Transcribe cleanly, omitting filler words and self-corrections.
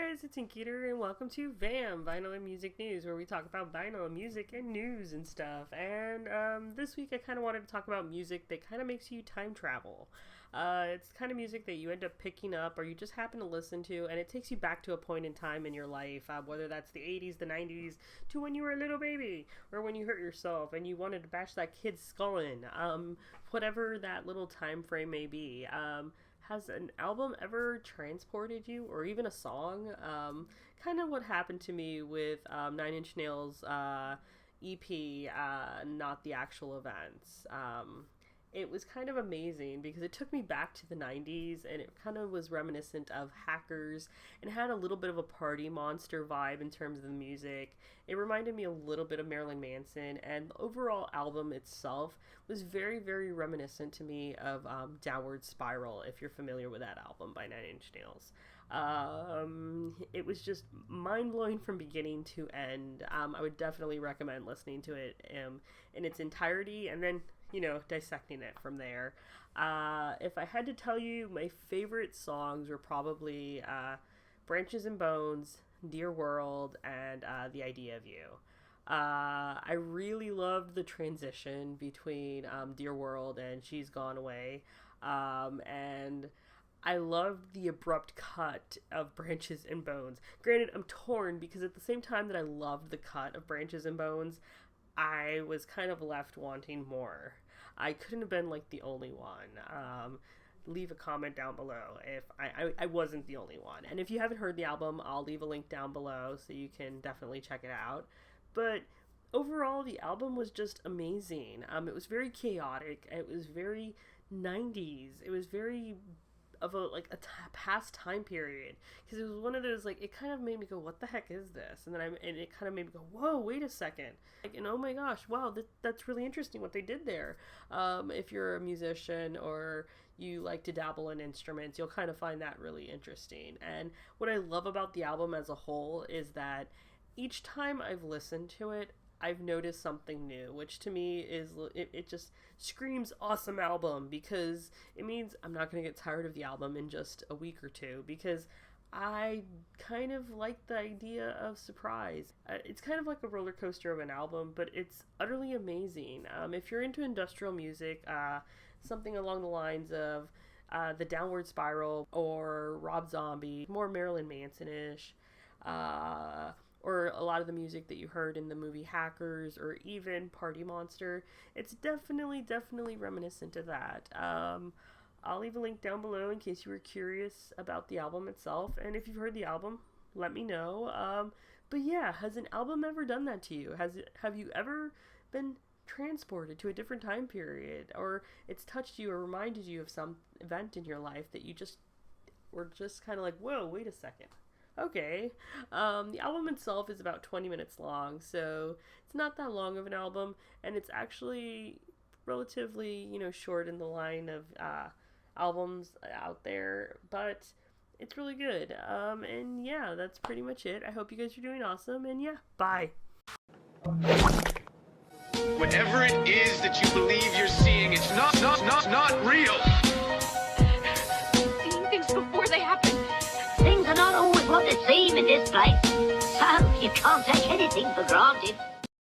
guys, it's Inkeater, and welcome to VAMN, Vinyl and Music News, where we talk about vinyl and music and news and stuff. And this week I kind of wanted to talk about music that kind of makes you time travel. It's the kind of music that you end up picking up or you just happen to listen to, and it takes you back to a point in time in your life, whether that's the 80s, the 90s, to when you were a little baby, or when you hurt yourself and you wanted to bash that kid's skull in, whatever that little time frame may be. Has an album ever transported you, or even a song? Kind of what happened to me with 9 Inch Nails' EP, Not the Actual Events. It was kind of amazing because it took me back to the 90s, and it kind of was reminiscent of Hackers and had a little bit of a Party Monster vibe in terms of the music. It reminded me a little bit of Marilyn Manson, and the overall album itself was very, very reminiscent to me of Downward Spiral, if you're familiar with that album by 9 Inch Nails. It was just mind-blowing from beginning to end. I would definitely recommend listening to it in its entirety, and then dissecting it from there. If I had to tell you, my favorite songs were probably Branches and Bones, Dear World, and The Idea of You. I really loved the transition between Dear World and She's Gone Away, and I loved the abrupt cut of Branches and Bones. Granted, I'm torn because at the same time that I loved the cut of Branches and Bones, I was kind of left wanting more. I couldn't have been like the only one. Leave a comment down below if I wasn't the only one. And if you haven't heard the album, I'll leave a link down below so you can definitely check it out. But overall, the album was just amazing. It was very chaotic. It was very 90s. It was very of a past time period, because it was one of those, it kind of made me go, what the heck is this? And it kind of made me go, whoa, wait a second, and oh my gosh, wow, that's really interesting what they did there. If you're a musician or you like to dabble in instruments, you'll kind of find that really interesting. And what I love about the album as a whole is that each time I've listened to it, I've noticed something new, which to me is, it just screams awesome album, because it means I'm not going to get tired of the album in just a week or two, because I kind of like the idea of surprise. It's kind of like a roller coaster of an album, but it's utterly amazing. If you're into industrial music, something along the lines of the Downward Spiral or Rob Zombie, more Marilyn Manson-ish, or a lot of the music that you heard in the movie Hackers, or even Party Monster, it's definitely reminiscent of that. I'll leave a link down below in case you were curious about the album itself, and if you've heard the album, let me know. But yeah, has an album ever done that to you? Have you ever been transported to a different time period, or it's touched you or reminded you of some event in your life that you just were just kind of like, whoa, wait a second. Okay. The album itself is about 20 minutes long, so it's not that long of an album, and it's actually relatively, short in the line of albums out there, but it's really good. And yeah, that's pretty much it. I hope you guys are doing awesome, and yeah, bye. Whatever it is that you believe you're seeing, it's not real. Seeing things before they happen. Things are not always what they seem in this place. So you can't take anything for granted.